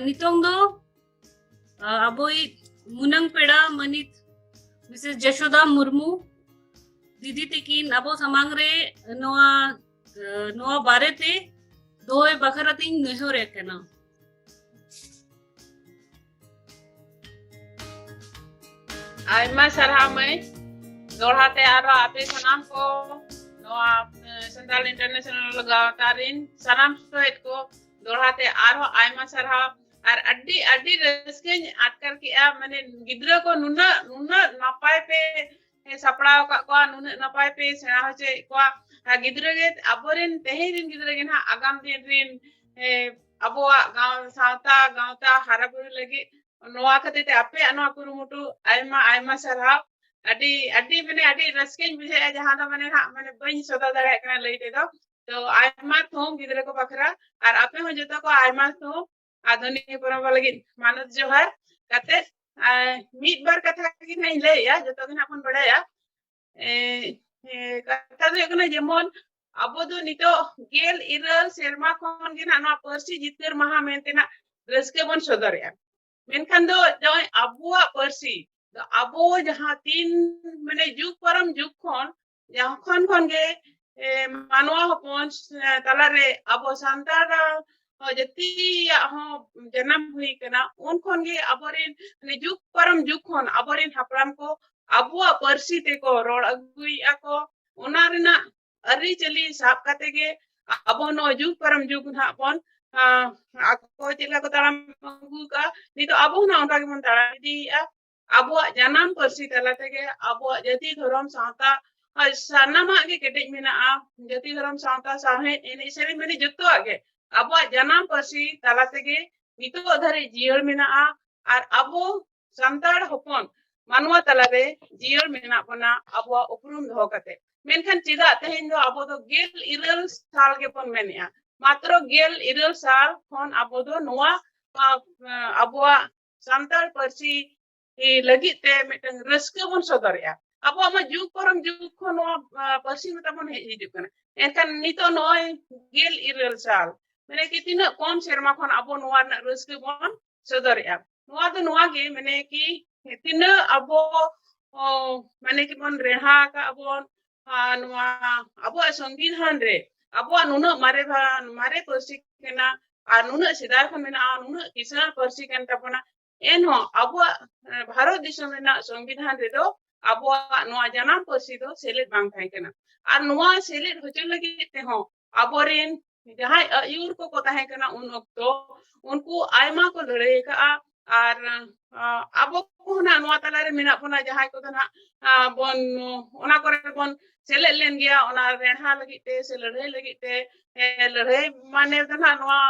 नितोंग दो अबोई मुनंग पेड़ा मनित मिसेस जशोदा मुर्मू दीदी तकिन अबो समांग रे नोआ बारे ते दोए बखरतिंग नेहोरे केना Aima sarha mai dorhate aro ape sanam ko noa Central International Gawtarin sanam soet ko dorhate aro ayma sarha ar addi raskeñ atkar ki a mane gidra ko nuna napai pe sapड़ाव का को nuna napai pe sena hoche ko gidra ge aboren tehirin gidra ge na agam din rin aboa gawta harapuri lagi noa khate te ape anwa kurumutu ayma sarha adi mane adi raskeñ bujhe jahan da mane mane bain soda dare kana lei te do to ayma thom gidra ko bakra ar ape ho jota ko ayma thom आधुनिक परंपरा लगी मानव जोहार कते meet बार कथा की नहीं ले या जतो के अपन बड़ाया कथा दो एकना जेमन अबो दो नितो गेल इरल शर्मा खन के ना पर्सी जितकर महा मेंतेना रसके बन सदरया मेनखान दो जय अबुआ पर्सी तो अबो जहां तीन माने जुग परम जुग खन जहां खन गे मानवा हपन तलारे अबो सांतारा जति हो जन्म हुई कना उन खन गे अबोरिन ने जुग परम जुग खन अबोरिन हपराम को अबुआ पर्सी ते को रोड अगुई ako ओना रेना अरी चली साब कते गे अबो नो जुग परम जुग ना अपन ako chila ko taram agu ka nito abo na onta ke mon taram di abo janam persi tala tege abo jati thorom santa sanama ge kedej mena a jati thorom santa sahe ene seri meni jutto age abo janam persi tala tege nito dhare jiol mena a ar abo santar hopon manwa tala re jiol mena pona abo uprum doho kate menkan chida tehin do abo do gel irel sal ge pon menia मात्र गेल इरल साल खन आबो दो नोआ आबोआ सांताल पर्सी लगी ते mitten रस्के बन सदरया आबो आमा जुग परम जुग खन नोआ पर्सी मता बन हेजि कना एनखान नितो नोय गेल इरल साल माने कि तिना कम शर्मा खन आबो नोआ रस्के बन सदरया नोआ दो नोआ गे माने कि तिना आबो माने कि बन रेहा का आबो नोआ आबो संविधान रे अबो नुना मारे पर्सी केना आ नुना सिदार खन मेना आ नुना किसान पर्सी केन तपना एनो अबो भारत दिसम रेना संविधान रे दो अबो नोआ जनाम पर्सी दो सेलेट बांग थाय केना आ नोआ सेलेट होचो लगी ते हो अबोरेन जहां अयूर को ताहे केना उन वक्तो उनको आयमा को लड़े का आर अबो को ना नोआ तला रे मेना पना जहां को ना बन ओना करे बन सेले लेन गया ओना रेहा लगी ते से लड़े लगी ते लड़े माने ना नोआ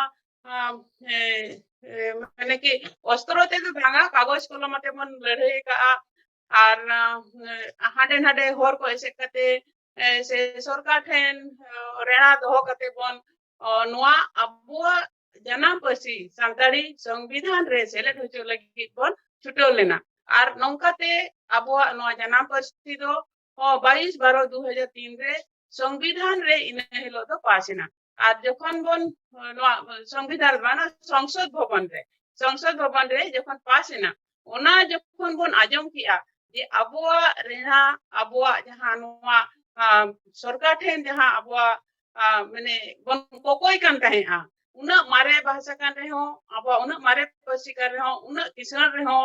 माने कि अस्त्र ते तो भांगा कागज कलम ते मन लड़े का आर हाडे हाडे होर को ऐसे कते से सरकार ठेन रेहा दोहो कते बन नोआ अबुआ जनाम पर्सी सांताड़ी संविधान रे सेलेट होचो लगी बन छुटो लेना आर नौकाते अबुआ नोआ जनाम पर्सी दो 22/12/2003 रे संविधान रे इन हेलो तो पासिना আর যখন বন সংবিধান বানা সংসদ ভবন রে যখন পাস না ওনা যখন বন আজম কিয়া যে আবুয়া রেহা আবুয়া জাহান নোয়া সরকার ঠেন জাহা আবুয়া মানে বন কোকোই কান তাহে आ उना मारे भाषा कान रे हो आबुआ उना मारे पर्सी कान रे हो उना किसान रे हो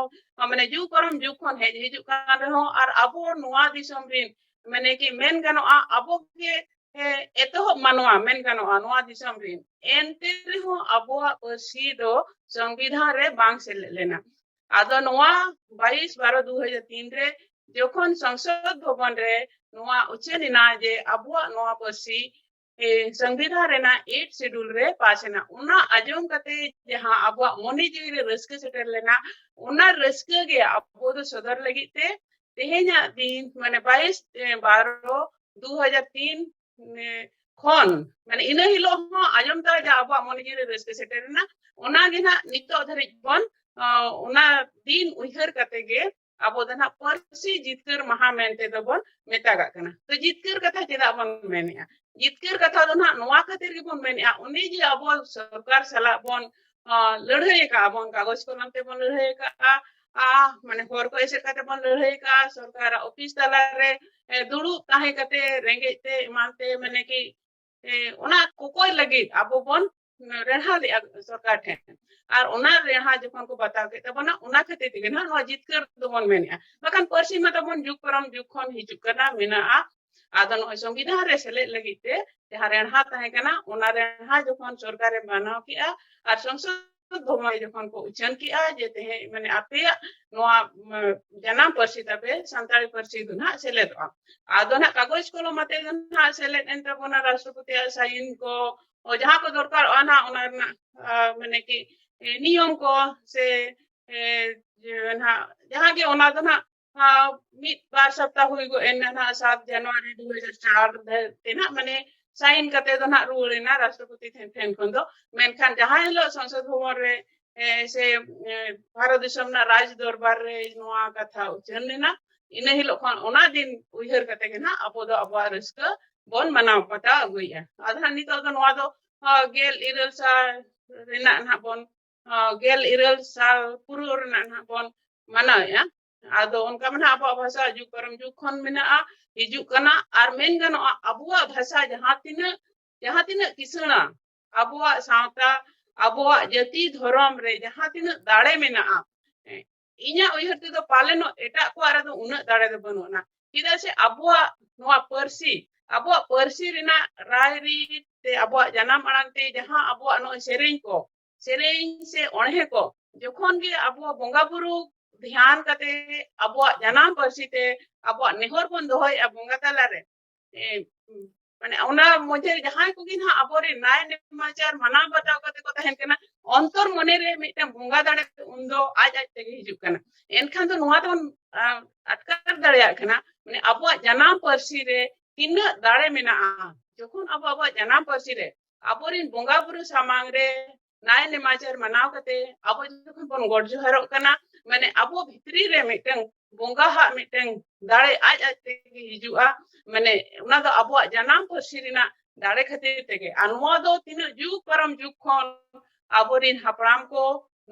माने जु परम जु खन हे हिजु कान रे हो आर आबो नोआ दिसम रिन माने कि मेन गानो आबो के एतो मानवा मेन गानो नोआ दिसम रिन एनते रे हो आबो पर्सी दो संविधान रे बांग से लेना आदो नोआ 22/12/2003 रे যখন সংসদ ভবন রে নোয়া উচ্চেলিনা যে আবুয়া নোয়া पर्सी संविधान रेना 8 शेड्यूल रे पासेना उना आजम कते जहां अबो मोनी जी रे रस्के सेटर लेना उना रस्के गे अबो तो सदर लगिते तेहेना दिन माने 22/12/2003 खन माने इना हिलो हो आजम ता जा अबो मोनी जी रे रस्के सेटर ना उना गे ना नितो धरि बन उना दिन उहर कते गे अबो दना पर्सी जितकर महा मेनते दबन मेतागा कना तो जितकर कथा चेदा बन मेनिया जितकर कथा दो ना नोआ खातिर के बन मेनिया उनी जे अबो सरकार सला बन लड़ाई का bon कागज कलम ते bon लड़ाई का माने हर को एसे कते bon लड़ाई का सरकार ऑफिस तला रे दुड़ू ताहे कते रेंगे ते मानते माने कि ओना कोकोय लगी आबो bon रेहा ले सरकार ठे और ओना रेहा जखन को बताव के तबना ओना खते तिगे ना नो जितकर दो bon मेनिया बकान परसी मा तबन जुग परम जुग खन हिजुक कना मेना आदन संविधान रे सेले लगी ते जहां रेहा ताहे कना ओना रेहा जखन सरकार बनाव के और संसद भवन जखन को उच्चारण किया जेते हैं माने आपे नोआ जनाम परसी तबे संताली परसी दुना सेले दो आदोना कागज को मते दुना सेले एंत बना राष्ट्रपति साइन को और जहां को दरकार आना ओना माने कि नियम को से जहां के ओना दुना मित बार सप्ताह हुई गो एना 7 जनवरी 2004 तेना माने साइन कते दो ना रुलेना राष्ट्रपति ठेन खन दो मेनखान जहां हिलो संसद भवन रे से भारत दिसम ना राज दरबार रे नोआ कथा उच्चारण लेना इन हिलो खन ओना दिन उइहर कते के ना अबो दो अबा रस्क बोन मनाव पता अगुया आधा नितो दो नोआ दो गेल इरल सा रेना ना बोन गेल इरल सा पुरो रेना ना बोन मनाव या आदो उनका मना अब भाषा जुग परम जुग खन मेना हिजुक कना आर मेन गनो अबुआ भाषा जहां तिना किसना अबुआ सावता अबुआ जाति धर्म रे जहां तिना दाड़े मेना इना उयहर ते दो पालेनो एटा को आरे दो उना दाड़े दो बनुना किदा से अबुआ नोआ परसी रेना रायरी ते अबुआ जनाम अड़ांग ते जहां अबुआ नो सेरेñ से ओणे को जखन गे अबुआ बोंगा बुरु ध्यान कते अबुआ जनाम परसी ते अबुआ नेहर बन दोहय बोंगा तला रे माने ओना मजे जहां को गिन अबोरे नाय नेमाचार मना बताव कते को तहन कना अंतर मने रे मिटे बोंगा दाड़े उंदो आज ते हिजुक कना एनखान तो नोआ तो अटकर दाड़या कना माने अबुआ जनाम परसी रे तिना दाड़े मेना जखन अबुआ जनाम परसी रे अबोरिन बोंगा बुरु सामांग रे नाय नेमाचार मनाव कते अबो जखन बन गड जोहारो कना माने अबो भितरी रे मिटे बोंगा हा मिटे दाड़े आज ते हिजुआ माने उना दो अबो जनाम परसी रिना दाड़े खातिर तेगे अनवा दो तीन जुग परम जुग खन अबोरिन हपराम को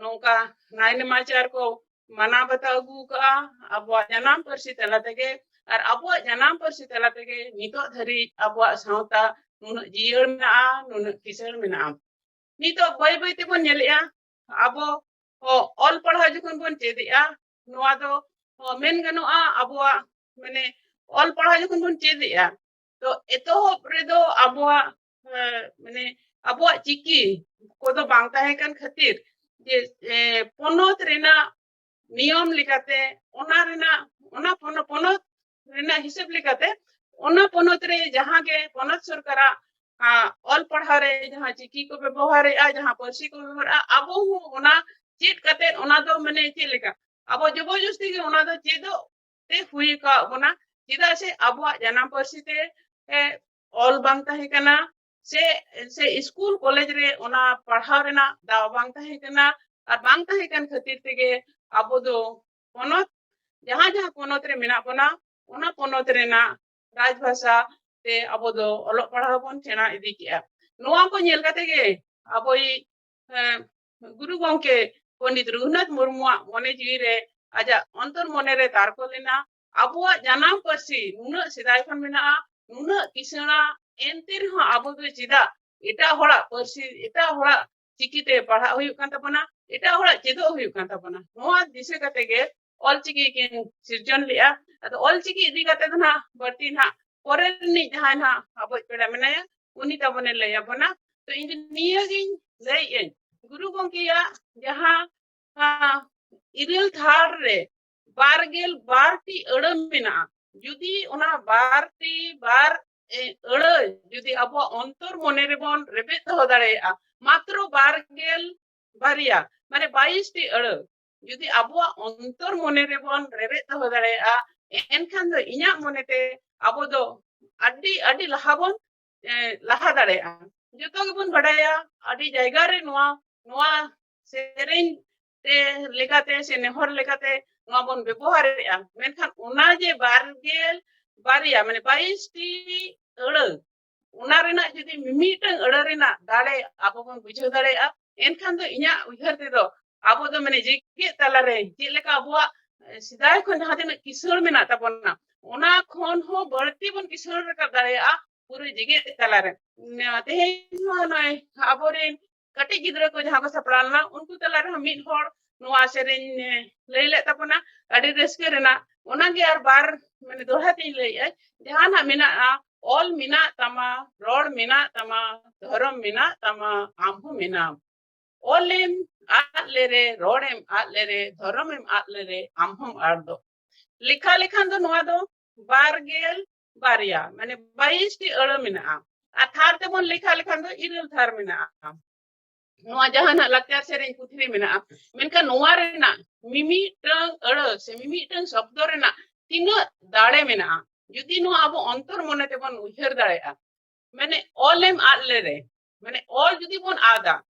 नोका नाय नेमाचार को मना बतागु का अबो जनाम परसी तला तेगे और अबो जनाम परसी तला तेगे नितो धरी अबो सावता नुन जियर मेना नुन किसर मेना नितो बाय बाय ते बन नेलिया अबो ऑल पढ़ा जखन बन चेदिया नोआ दो मेन गनोआ अबो माने ऑल पढ़ा जखन बन चेदिया तो एतोहब रे दो अबो माने अबो चिकी को दो बांग ताहे कन खातिर जे पोनोत रेना नियम लिखाते ओना रेना ओना पोनोत रेना हिसाब लिखाते ओना पोनोत रे जहां के पोनोत सरकारा ऑल पढ़ा रे जहां चिकी को व्यवहार रे जहां परसी को व्यवहार अबो ओना चेत कते ओना दो माने चे लेका अबो जबरदस्ती के ओना दो चेदो ते हुई का ओना चिदा से अबो जनाम परसी ते ऑल बांग ताहे कना से स्कूल कॉलेज रे ओना पढ़ा रेना दाव बांग ताहे कना और बांग ताहे कन खातिर तेगे अबो दो पोनोत जहां जहां पोनोत रे मेना बना ओना पोनोत रेना राजभाषा ते अबो दो ओलो पढ़ा बन सेना इदी किया नोआ को नेल कते गे अबोई गुरु गंके पंडित रघुनाथ मुर्मू मने जीवी रे आजा अंतर मने रे तारको लेना अबुआ जनाम परसी नुना सिदाय खन मेना नुना किसना एंतिर हो अबो दो चिदा एटा होड़ा परसी एटा होड़ा चिकीते पढ़ा हुयु कान तबना एटा होड़ा चेदो हुयु कान तबना नोआ दिसे कते गे ऑल चिकी किन सिरजन लिया अतो ऑल चिकी इदी कते ना बर्ती ना पोरेनी जहां ना अबो पेड़ा मेनाया उनी तबने लया बना तो इन निया गिन लय गुरु गंकिया जहां इरल थार रे बारगेल बारटी अड़ मेना जुदी ओना बारटी बार अड़ जुदी अब अंतर मने रे बन रेबे दो दाड़ेया मात्र बारगेल बारिया माने 22 टी अड़ जुदी अब अंतर मने रे बन रेबे दो दाड़ेया एनखान दो इना मनेते अब दो अड्डी अड्डी लहा बन लहा दाड़ेया जतो गेबन बडाया अड्डी जायगा रे नोआ सेरेñ ते लेकाते से नेहर लेकाते नोआ बन व्यवहार मेनखान ओना जे बारगेल बारिया माने 22 टी अड़ ओना रेना जदी मिमिटन अड़ रेना दाड़े आपो बन बुझाव दाड़ेया एनखान दो इnya उइहर ते दो abo do mane jege talare jeleka abuwa sidai khon jaha tinac kisar mena tabona ona khon ho barti bon kisar rakab dareya pure jege talare tehena noi aboren kati gidra ko jaha ko sapralna unku talare mid hor noa sereny lei le tabona adi reske rena ona ge ar bar mane doha tin lei jahana mena all mina tama rod mina tama dharam mina tama amhu mina Olem atlere, rodem atlere, dhoromem atlere, amhom ardo. Likha likhan do noa do bargel baria, mane 22 ti aro mena. Athar te bon likha likhan do irul thar mena. Noa jahan lakchar sereng puthri mena. Menka noa rena mimi tang aro se mimi tang sabdo rena tino dare mena. Judi noa abo ontor mone te bon uher dare mane olem atlere, mane all judi bon ada.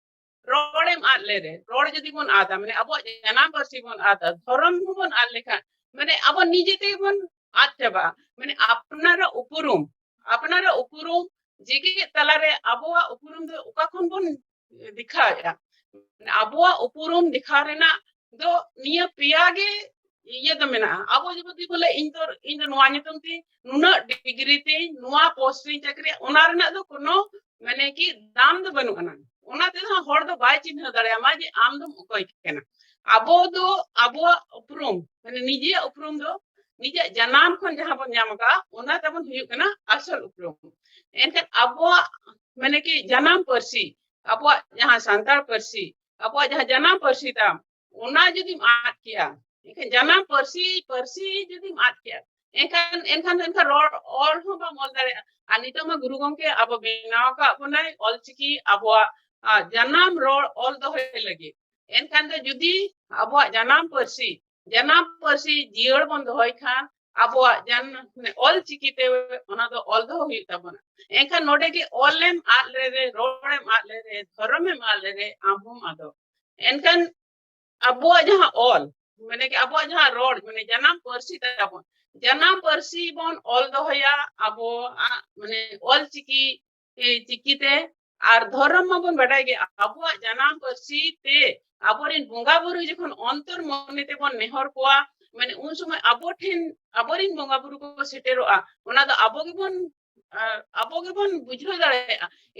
Rodem atlere rod jodi bon ada mane abo janam parsi bon ada dhorom bon alekha mane abo nije te bon achaba mane apnara upurum jege talare aboa upurum do uka khon bon dikha ya aboa upurum dikha rena do niya piyage iya do mena abo jodi bole in do noa nyitum te nuna degree te noa post ri chakri onar na do kono mane ki dam do banu ana ओनाते ना हर दो bye चिन्ह दड़े मा जे आम दम उकोय केना अबो दो अबो उपरुम माने निजे उपरुम दो निजे जनाम खन जहां बन जामका ओना तबन हुयु केना असल उपरुम एनके अबो माने कि जनाम परसी अबो जहां संताल परसी अबो जहां जनाम परसी ताम ओना जदि आट किया एके जनाम परसी जदि आट किया एनखान और हो बा मोल दड़े अनितो मा गुरु गंके अबो बेनाव का बनाय ऑलचिकी अबो janam rod all the way lagi enkan do judi abo janam parsi jior bon doy khan abo jan all chikite ona do all do hui tabona enkan node ki allem atlere rodem atlere dharomem atlere amhum ado enkan abo jaha all mane ki abo jaha rod mane janam parsi tabon janam parsi bon all do hoya abo mane all chikite আর ধর্ম মবন বাড়াই গে আবুয়া জানাম পারছি তে Abrin বঙ্গা Bru যখন অন্তর মনেতে বন নেহর কোয়া মানে উন সময় আবরিন বঙ্গা বুরু কো সেটেরোয়া ওনা দো আবগে বন বুঝো দাঁড়ে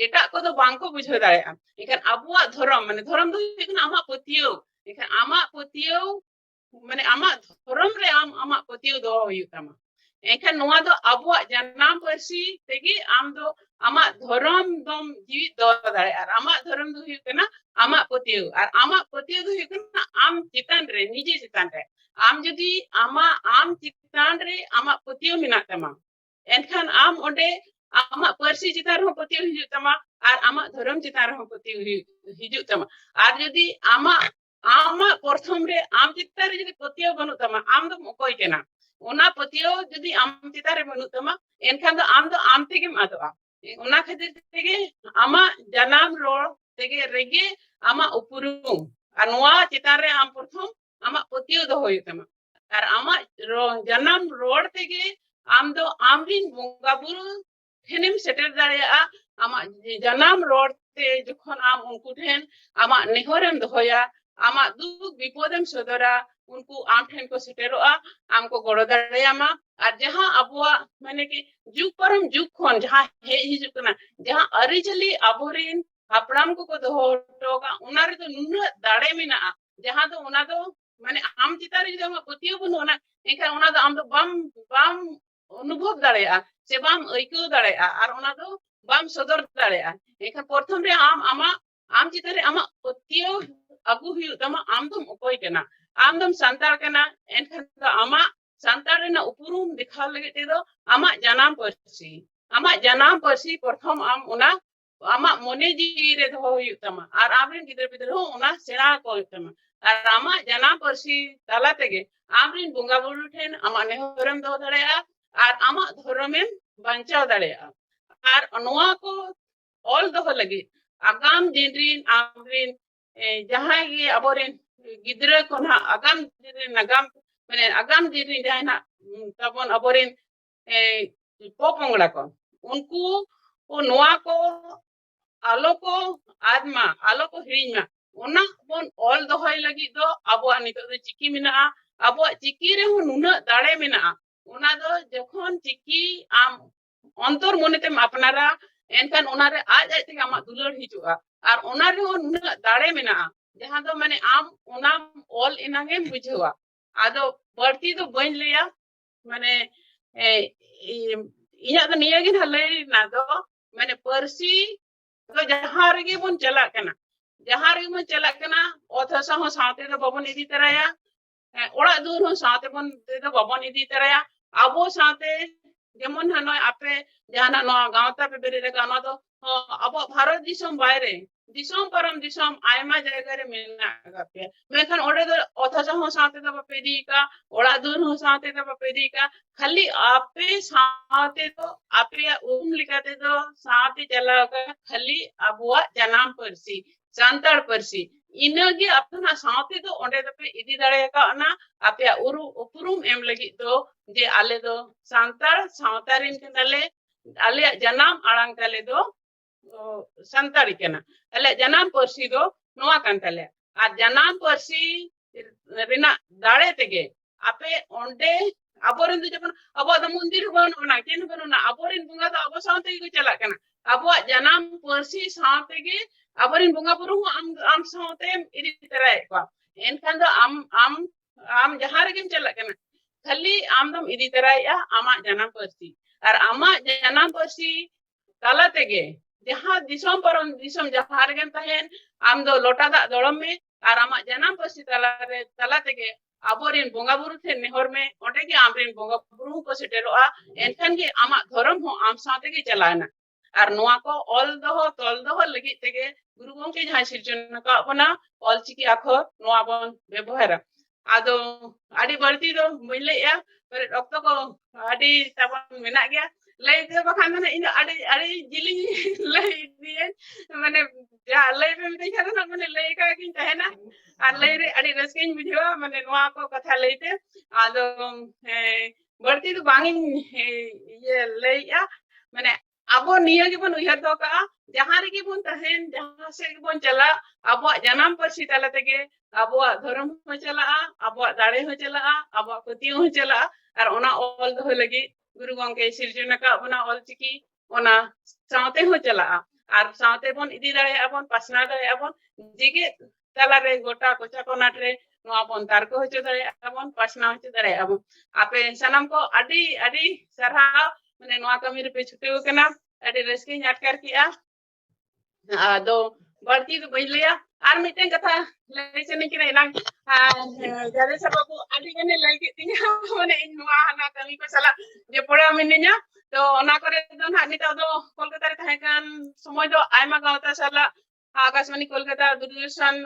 এটা কত বাংকো বুঝো দাঁড়ে এখান আবুয়া ধর্ম মানে ধর্ম দো এখান আমা পতিও এখান আমা পতিও মানে আমা ধর্ম রে আমা পতিও দো হইউ তামা এখান নোয়া দো আবুয়া জানাম পারছি তেগি আম দো ama dhorom dom jiwit do dare ar ama dhorom do hu kana ama potiu ar ama potiu do hu kana am chitan re nije chitan re am jodi am chitan re ama potiu mina tama enkhan am onde ama parsi chitan ho potiu hu tama ar ama dhorom chitan ho potiu hiju tama ar jodi ama porthom re am chitan re jodi potiu banu tama am do mokoi kena ona potiu jodi am chitan re banu tama enkhan do am tegem adoa ona khatir tege ama janam rod tege rege ama upurum anwa chitare am porthom ama potiu do hoytama ar ama janam rod tege am do amrin bonga buru thenim setter dareya ama janam rod te jokhon am unku then ama nehorem do hoya ama duk bipodem sodora उनको आम ठेन को सेटेरोआ आम को गड़ो दाड़ेयामा और जहां अबुआ माने कि जुग परम जुग खन जहां हे हिजु कना जहां अरिजली अबोरिन हापड़ाम को दोहोटोगा उनारे तो नुन दाड़े मिना जहां तो उना तो माने आम चितारे जमा पतियो बनुना एका उना तो आम तो बम अनुभव दाड़ेया से बम ऐको दाड़ेया और उना तो बम सदर दाड़ेया एका प्रथम रे आम चितारे आमा पतियो अगु हिउ तमा आम तो उकोय केना आमदम संताल केना एनखान तो आमा संताल रेना उपुरुम दिखाव लगे ते दो आमा जनाम परसी प्रथम आम उना आमा मने जीवी रे दो हुयु तमा आर आमरिन गिदर पिदर हो उना सेना को तमा आर आमा जनाम परसी ताला तेगे आमरिन बुंगा बुरु ठेन आमा नेहरम दो दड़ेया आर आमा धर्मेम बांचाव दड़ेया आर नोआ को ऑल दो लगे आगाम जेनरिन आमरिन जहां ये अबोरिन गिद्रे को ना आगाम दिन नगाम माने आगाम दिन जाना तबन अबोरिन पोपोंगड़ा को उनको वो नोआ को alo ko adma alo ko hirinya ona bon ol dohoy lagi do abo nito do chiki mina abo chiki re hu nuna dare mina ona do jokhon chiki am ontor monete apnara enkan onare aj aj te amak dulur hijua ar onare hu nuna dare mina jahan do mane am ona ol inange bujhawa ado barti do bain leya mane inya do niya gin halai na do mane parsi तो जहां रगे बन चला कना जहां रगे बन चला कना ओथसा हो साथे तो बबन इदी तरया ओड़ा दूर हो साथे बन तो बबन इदी तरया आबो साथे जेमन हनय आपे जाना नो गांवता पे बेरे गाना तो अब भारत दिसम बाहरे दिसम परम दिसम आयमा जगह रे मिलना गपे मेखन ओड़े तो ओथसा हो साथे तो पेदी का ओड़ा दूर हो साथे तो पेदी का खाली आपे साथे तो आपे लिखाते तो साथे चला खाली अबुआ जनाम परसी सांताड़ परसी इनगे अपना साथे तो ओंडे तो पे इदी दड़े का ना आपे उरुम एम लगी तो जे आले दो सांताड़ सावतारिन कनाले आले जनाम आड़ांग तले दो संताड़ी केना आले जनाम परसी दो नोआ कान तले आ जनाम परसी रिना दाड़े तेगे आपे ओंडे आबोरिन दो जपन अब द मंदिर बनना केन बनना आबोरिन बुंगा तो अब साथे को चला केना अब जनाम परसी साथे के आबोरिन बुंगा बुरु am साथे इदी तरह को एनखान दो am जहां रेगिम चला केना खाली am दम इदी तरह या आमा जनाम परसी और आमा जनाम परसी ताला तेगे जहां दिसम परम दिसम जहां रेगिम तहेन am दो लोटा दा दड़म में और आमा जनाम परसी ताला तेगे आबोरिन बोंगा बुरु थे नेहर में ओंडे के आमरिन बोंगा बुरु को सेटेरोआ एनखान के आमा धर्म हो आम साथे के चलाना और नोआ को ऑल दो तोल दो लगी तेगे गुरु गंके जहां सिरजन का बना ऑल चिकी आखो नोआ बन व्यवहार आदो आडी बर्ती दो मिले या पर रक्त को आडी तबन मेना गया लय दे बखान ने इन आडी आडी जिलिंग लय दिए माने जा लय पे देखा ना माने लय का किन तहना আর লইরে আড়ি রসকিন বুঝিবা মানে নোয়া কো কথা লইতে আদো বর্তি তো বাঙিন ইয়ে লইয়া মানে আবো নিয়ে গিবন উইহার দো কা जहां रे गिबन तहेन जहां से गिबन चला आबो जनाम परसी तला तेगे आबो धर्म हो चला आबो दाड़े हो चला आबो पति हो चला और ओना ऑल दो लगी गुरु गंगे सिरजन का ओना ऑल चिकी ओना साथे हो चला और साथे बन इदी दाड़े आबन पासना दाड़े आबन जिगे तलारे गोटा कोचा कोनाट रे नोआ बन तारको होचो दाड़े आबन पासना होचो दाड़े आबन आपे सनम को अडी अडी सरहा माने नोआ कमी रे पे छुटे कना अडी रस्की अटकर किया आदो बर्ती तो बई लिया आर मिटें कथा लई से निकरे इलां जादे सबको अडी गने लई के तिया माने इन नोआ ना कमी को सला जे पड़ा मिनिया तो ओना करे तो ना निता दो कोलकाता रे थाय कान समय दो आयमा गावता सला आकाशवाणी कोलकाता दूरदर्शन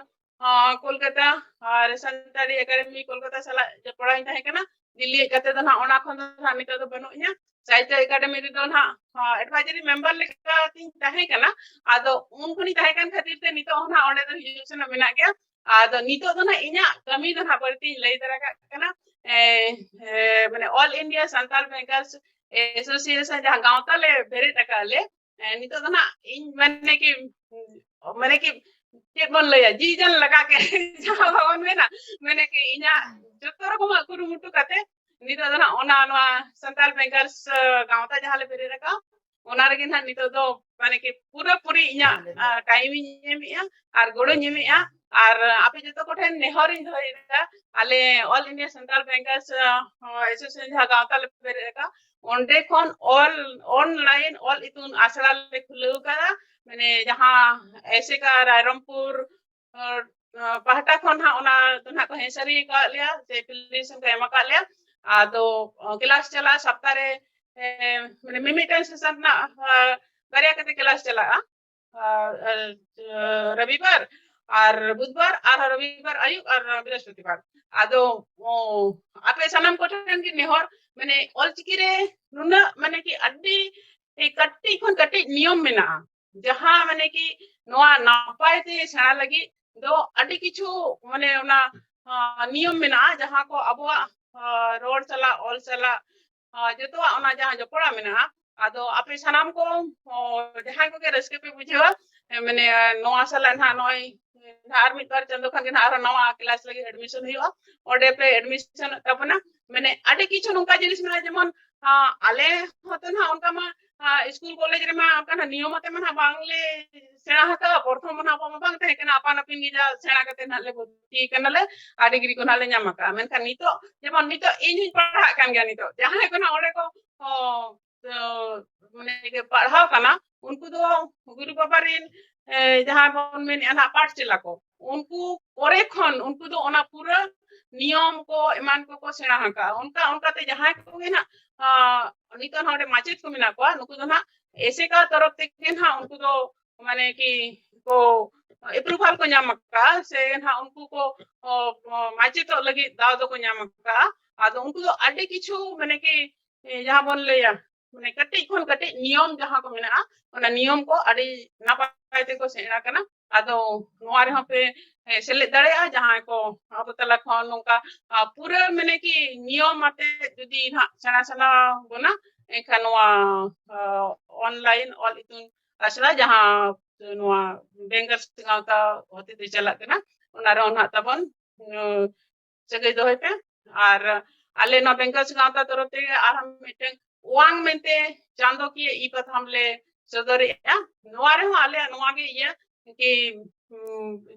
कोलकाता और संतारी एकेडमी कोलकाता सला जे पढ़ाई थाय कना दिल्ली कते तो ना ओना खन ना निता दो बनुया साहित्य एकेडमी रे दो ना एडवाइजरी मेंबर लेका तीन थाय कना आदो उनखनी थाय कान खातिर ते नितो ना ओंडे दो हिजुसन मेना गया आदो नितो दो ना इना कमी दो ना बरती लई दरा कना माने all India Santal bankers association जहां गांवता ले भेरे टका ले नितो दो ना इन माने कि चेक बन लया जी जन लगा के जहां भवन में ना मैंने कि इना जतो रकम कुरुमुटु कते नितो दो ना ओना नोआ संताल बैंकर्स गांवता जहां ले भेरे रका ओना रे ना नितो दो माने कि पूरा पूरी इना टाइम नेमिया और गोड़ो नेमिया और आपे जतो कोठे नेहर इन धइरा आले all India Santal bankers association जहां गांवता ले भेरे रका ओंडे कोन ऑल ऑनलाइन ऑल इतुन आसरा ले खुलु करा माने जहां ऐसे का रायरंगपुर पहाटा खन हा ओना तुना को हेसरी का लिया से एप्लीकेशन का एमा का लिया आदो क्लास चला सप्ताह रे माने मिमिटन सेशन ना बरिया कते क्लास चला रविवार और बुधवार और रविवार आयु और बृहस्पतिवार आदो आपे सनम कोठन की नेहर माने ऑल चिकी रे नुना माने कि अड्डी कट्टी खन कट्टी नियम मेना जहां माने कि नोआ नापाय ते सेना लगी दो अड्डी किछु माने ओना नियम मेना जहां को अबवा रोड चला ऑल चला जतो ओना जहां जपड़ा मेना आदो आपे सनाम को जहां को के रस्के पे बुझेवा मैंने नवा साल ना नय आर मिद बार चंदो खान के आरो नवा क्लास लगे एडमिशन हुआ ओडे पे एडमिशन तबना मैंने आडे किछु नोंका जिनिस में जेमन आले होतो ना उनका मा स्कूल कॉलेज रे मा का नियम मते मा बांगले सेना हका प्रथम मा बांग तहे कना अपन अपन गिजा सेना कते नाले भर्ती कनाले आ डिग्री को नाले ᱧᱟᱢᱟᱠᱟ मेनखान नितो जेमन नितो इन हिं पढ़ा कान गया नितो जहां को ना ओडे को माने के पढ़ाव कना उनको दो गुरु बाबा रिन जहां बन मेन अना पाठशाला को उनको परे खन उनको दो ओना पूरा नियम को ईमान को सेना हका उनका उनका ते जहां को ना नितो ना ओडे माचित को मिना को नुको दो ना ऐसे का तरफ ते ना उनको दो माने कि को अप्रूवल को ᱧᱟᱢᱟᱠᱟ से ना उनको को माचित लगी दाव दो को ᱧᱟᱢᱟᱠᱟ आदो उनको दो आडे किछु माने कि जहां बन लेया माने कटि खन कटि नियम जहां को मेना ओना नियम को आडि नापाय ते को सेना कना आदो नोआ रे पे सेले दाड़ेया जहां को अब तला खन नोका पूरा माने कि नियम माते जदी ना सेना सेना बना एखा नोआ ऑनलाइन ऑल इतुन असला जहां नोआ बेंगल गावता होते ते चला कना ओना रे ओना तबन सगै दोय पे आर आले ना बेंगल गावता तरफ ते आर हम मिटे वांग मेंते चांदो की ई पथ हमले सदरिया नोआ रे आले नोआ के ये कि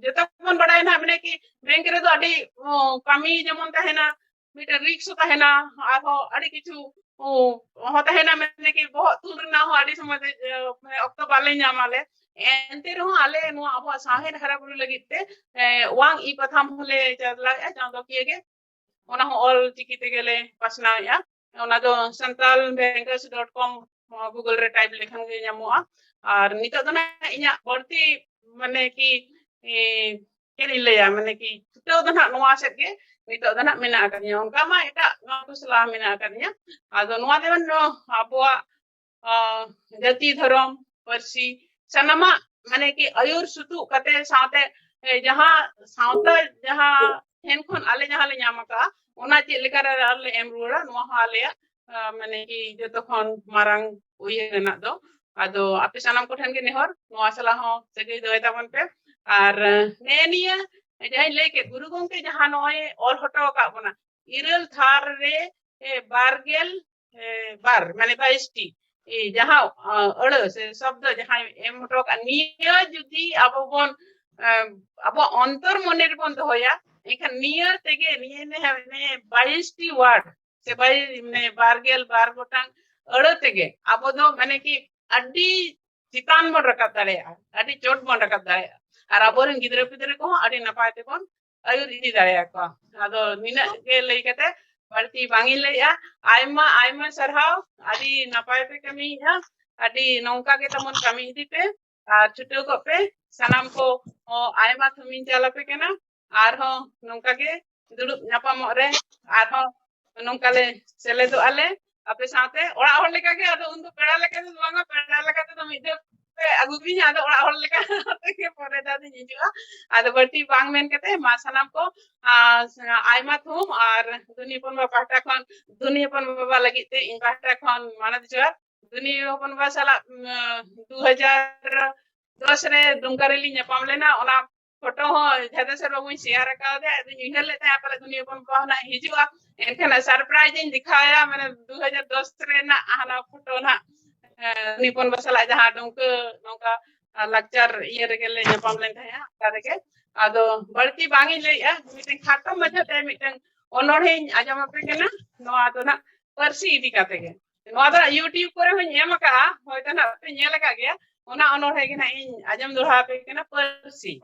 जता मन बड़ाय ना मने कि बैंक रे तो अडी कमी जेमन तहेना मिटे रिक्स तहेना आरो अडी किछु हो तहेना मने कि बहुत तुल ना हो अडी समय अक्तो बाले ᱧᱟᱢᱟले एंते रो आले नो अब साहेन हराबुरु लगिते वांग ई पथ हमले चला चांदो की के ओना ऑल चिकिते गेले पासना या ओना दो santalbankers.com गूगल रे टाइप लेखन गे ᱧᱟᱢᱚᱜᱼᱟ और नितो दो ना इया बढ़ती माने कि केन इलेया माने कि छुटो दो ना नोआ सेट गे नितो दो ना मेना आकनिया उनका मा एटा गांव सलाह मेना आकनिया आदो नोआ देवन आबोआ जाति धर्म परसी सनमा माने कि अयुर सुतु कते साथे जहां सावता जहां हेन खन आले जहां ले ᱧᱟᱢᱟᱠᱟ ओना चे लेकर आले एम रुड़ा नोआ आले माने कि जतो खन मारांग उये ना दो आदो आपे सनाम को ठन के नेहर नोआ सला हो सगे दोय ताबन पे आर नेनिया जहां लेके गुरु गंके जहां नोए ऑल हटो का बना इरल थार रे बारगेल बार माने 22टी जहां अड़ से शब्द जहां एम हटो का निया जुदी अबो बन अबो अंतर मनेर बन दोया एखन नियर तेगे निये ने 22टी वर्ड से बाई ने बारगेल बार गोटांग अड़ तेगे अबो दो माने कि अड्डी चितान बन रकब दाड़ेया अड्डी चोट बन रकब दाड़ेया और अबोरन गिदरे पिदरे को अड्डी नपाय ते बन आयुर इदी दाड़ेया को आदो निना के लई कते बड़ती बांगी लेया आयमा आयमा सरहाव अड्डी नपाय पे कमी है अड्डी नौका के तमन कमी इदी पे और छुटो को पे सनाम को आयमा थमिन चला पे केना आर हो नौका के दुड़ुब ᱧᱟᱯᱟᱢᱚᱜ रे आर हो नौका ले सेले दो आले आपे साथे ओड़ा हर लेका के आदो उन तो पेड़ा लेका तो बांगा पेड़ा लेका तो मिदे पे अगु बिन आदो ओड़ा हर लेका के परे दादी जिजुआ आदो बर्ती बांग मेन कते मा सनाम को आयमा थुम और दुनिपन बा पाटा खन दुनिपन बाबा लगिते इन पाटा खन मानद जोर दुनिपन बा साला 2010 रे दुंगारेली ᱧᱟᱯᱟᱢ लेना ओना फोटो हो ज्यादा से बाबू शेयर का दे इधर लेते हैं पर दुनिया पर कहना हिजुआ एखन सरप्राइजिंग दिखाया मैंने 2010 रे ना आना फोटो ना निपन बसला जहां डोंक नोका लेक्चर ये रे गेले ᱧᱟᱯᱟᱢ लेन था तारे के आदो बड़ती बांगी ले मिटिंग खाटो मजे ते मिटिंग ओनोडे आजम पे के ना नो आदो ना परसी इदी काते के नो आदो YouTube करे हो एम का होयतो ना पे नेल का गया ओना ओनोडे के ना इन आजम दोहा पे के ना परसी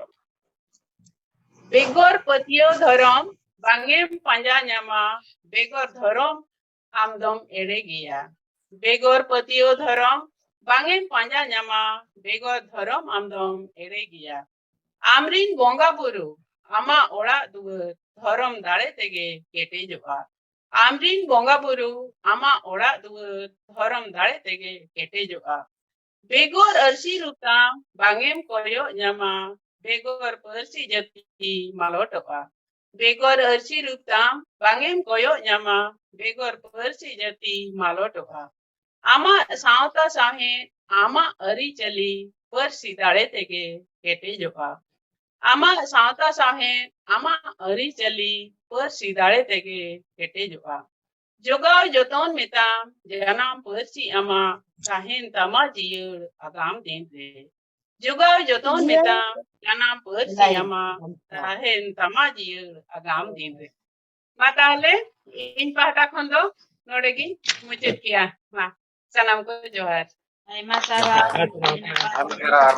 बेगोर पतियो धरम बांगेम पांजा ᱧᱟᱢᱟ बेगोर धरम आमदम एड़े गया बेगोर पतियो धरम बांगेम पांजा ᱧᱟᱢᱟ बेगोर धरम आमदम एड़े गया आमरिन बोंगा बुरु आमा ओड़ा दुआर धरम दाड़े तेगे केटेजोआ आमरिन बोंगा बुरु आमा ओड़ा दुआर धरम दाड़े तेगे केटेजोआ बेगोर अर्सी रुताम बांगेम कोयो ᱧᱟᱢᱟ बेगोर परसी जति मालोटोआ बेगोर अर्सी रुताम बांगेम कोयो ᱧᱟᱢᱟ बेगोर परसी जति मालोटोआ आमा सावता साहे आमा अरी चली पर्सी दाड़े तेगे केटेजोगा आमा सावता साहे आमा अरी चली पर्सी दाड़े तेगे केटेजोगा जोगाव जोतोन मिताम जनाम पर्सी आमा साहेन तमा जियर अगाम देंदे जोगाव जोतोन मिताम जनाम पर्सी आमा साहेन तमा जियर अगाम देंदे मा ताहले इन पहटा खन दो नोडेगी मुचेत किया मा सलाम को जोहार Ay, masarap. Alhamdulillah,